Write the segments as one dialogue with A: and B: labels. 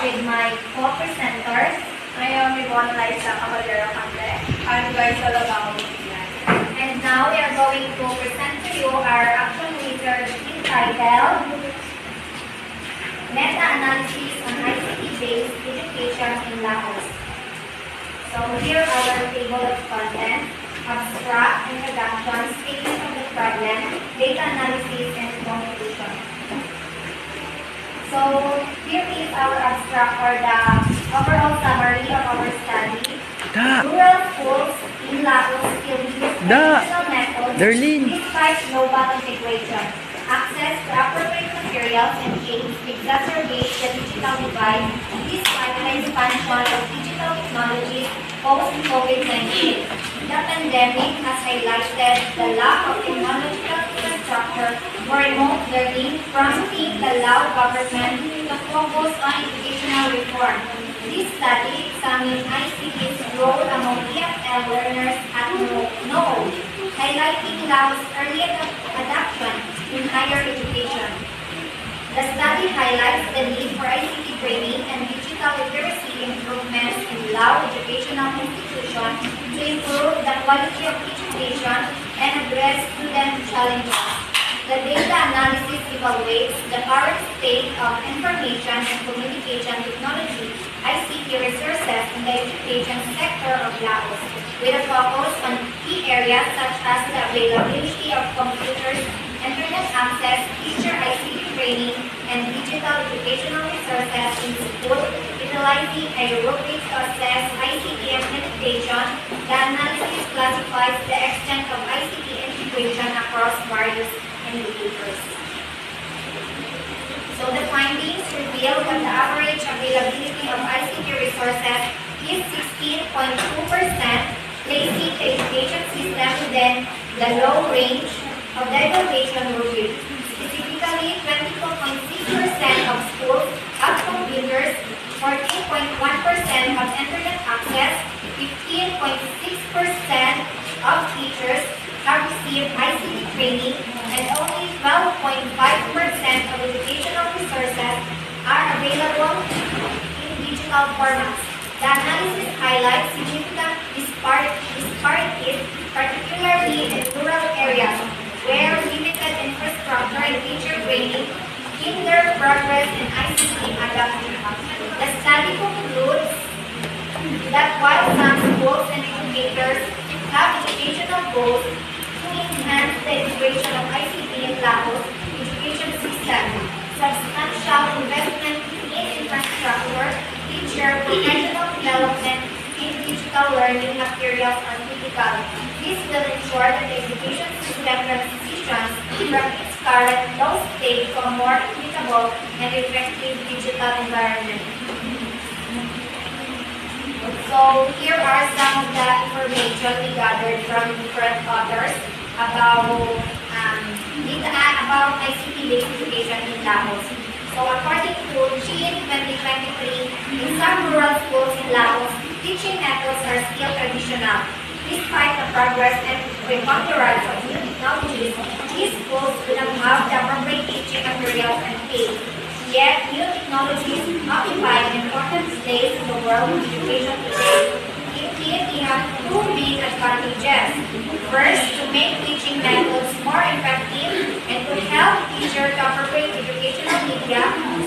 A: with my co-presenters.
B: I am Yvonne Liza Caballero Cambre. I'm Liza Labao.
A: And now we are going to present to you our action research entitled Meta-Analysis on ICT-Based Education in Laos. So here are our table of contents: abstract, introduction, statement of the problem, data analysis, and conclusion. So here is our abstract or the overall summary of our study. Rural schools in Laos still use traditional methods despite global integration. Access to appropriate materials and aids exacerbates the digital divide despite the expansion of digital technologies post-COVID-19. The pandemic has highlighted the lack of technological infrastructure for remote learning, prompting the Lao government to focus on educational reform. This study examined ICT's role among EFL learners at NOO, highlighting Laos' early adoption in higher education. The study highlights the need for ICT training and digital literacy improvements in Lao educational institutions to improve the quality of education and address student challenges. The data analysis evaluates the current state of information and communication technology ICT resources in the education sector of Laos, with a focus on key areas such as the availability of computers, internet access, teacher ICT training, and digital educational resources in school, utilizing aerobics to assess ICT implementation. The analysis classifies the extent of ICT integration across various indicators. So the findings reveal that the average availability of ICT resources is 16.2%, placing the education system within the low range of the evaluation rubric. Specifically, 22.6% of schools have computers, 14.1% have internet access, 15.6% of teachers have received ICT training, and only 12.5% of educational resources are available in digital formats. The analysis highlights significant disparities, particularly in rural areas, where limited infrastructure and teacher training hinder progress in ICT adoption. The study concludes that while some schools and educators have educational goals to enhance the integration of ICT in Laos education system, substantial investment in infrastructure, teacher professional development, and digital learning materials are critical. This will ensure that the education system transitions from its current low state to a more equitable and effective digital environment. So here are some of the information we gathered from different authors about ICT-based education in Laos. So according to Chin 2023, in some rural schools in Laos, teaching methods are still traditional. Despite the progress and preponderance of new technologies, these schools do not have the appropriate teaching materials and aids. Yet, new technologies occupy an important place in the world of education today. In it, we have two main advantages. First, to make teaching methods more effective and to help teachers to appropriate educational media.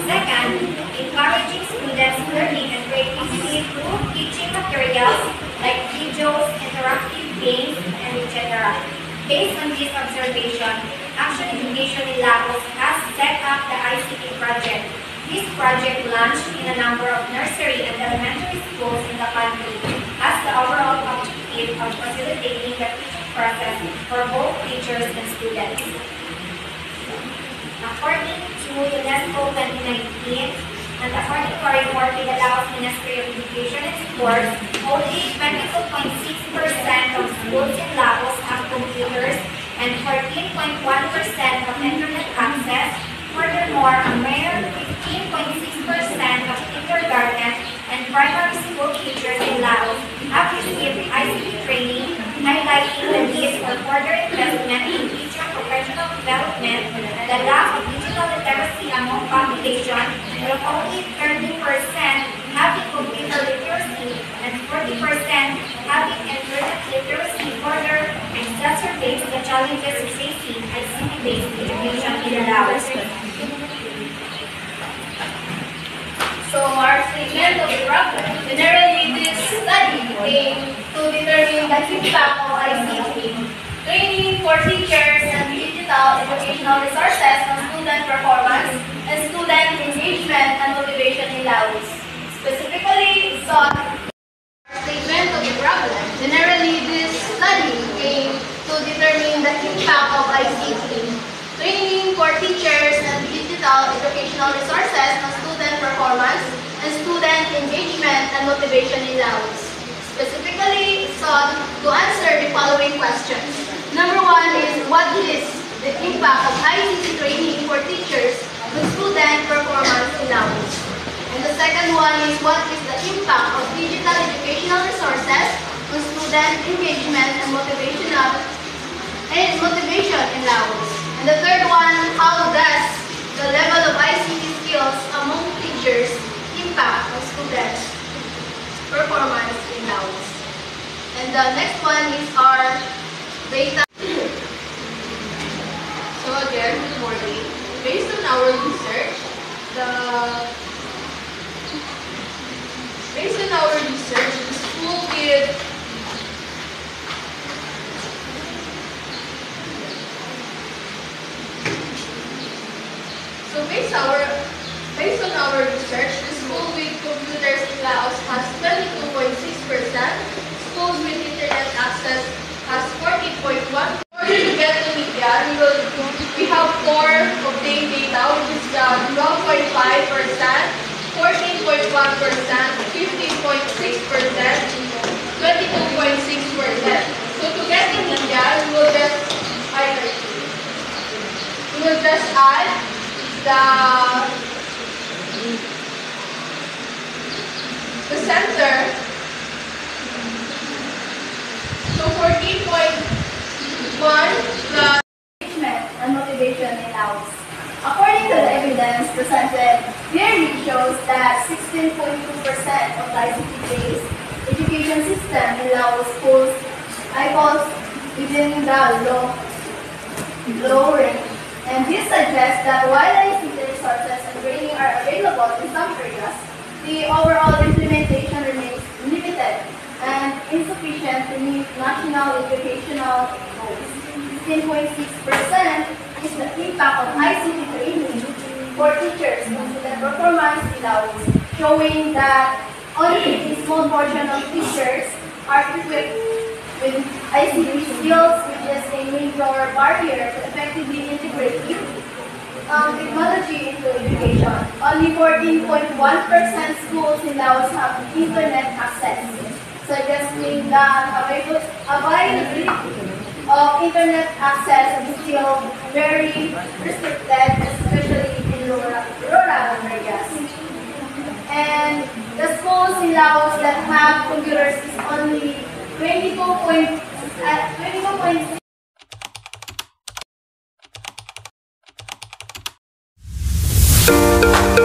A: Second, encouraging students' learning and creativity through teaching materials like videos, interactive games, and etc. Based on this observation, Action Education in Laos has set up the ICT project. This project launched in a number of nursery and elementary schools in the country, has the overall objective of facilitating the teaching process for both teachers and students. According to UNESCO 2019, and according to a report with the Laos Ministry of Education and Sports, only 22.6% of schools in Laos have computers and 14.1% of internet access. Furthermore, a mere 15.6% of kindergarten and primary school teachers in Laos have received ICT training, highlighting the need for further investment in teacher professional development, the lack of digital digital literacy among population, with only 30% having computer literacy and 40% having internet literacy. Further, that surveys the challenges facing ICT-based education in Laos.
B: So our statement of the problem. Generally, this study aims to determine the impact of ICT, training for teachers and digital educational resources on student performance and student engagement and motivation in Laos. Specifically, sought our statement of the problem. Generally, this study aims to determine the impact of ICT, training for teachers and digital educational resources on student performance and student engagement and motivation in Laos. Specifically, sought to answer the following questions. Number one is, what is the impact of ICT training for teachers on student performance in Laos? And the second one is, what is the impact of digital educational resources on student engagement and motivation in Laos? And the third one, how does the level of ICT skills among teachers impact on students' performance in Laos? And the next one is our data.
C: So again, good morning. Based on our research, the school with based on our research, the school with computers in Laos has 22.6%, schools with internet access has 14.1%. In order to get the media, we have four obtained data, which is 12.5%, 14.1%, 15.6%, 22.6%. So to get the media, we will just add the center. So 14.1 plus
B: Engagement and motivation in Laos. According to the evidence presented, clearly shows that 16.2% of the ICT-based education system in Laos falls within the low range. And this suggests that while ICT resources and training are available in some areas, the overall implementation remains limited and insufficient to meet national educational goals. 16.6% is the impact of ICT training for teachers on student performance in Laos, showing that only a small portion of teachers are equipped with ICT skills, which is a major barrier to effectively integrating technology into education. Only 14.1% schools in Laos have internet access, suggesting that availability of internet access is still very restricted, especially in rural areas. And the schools in Laos that have computers is only 22.6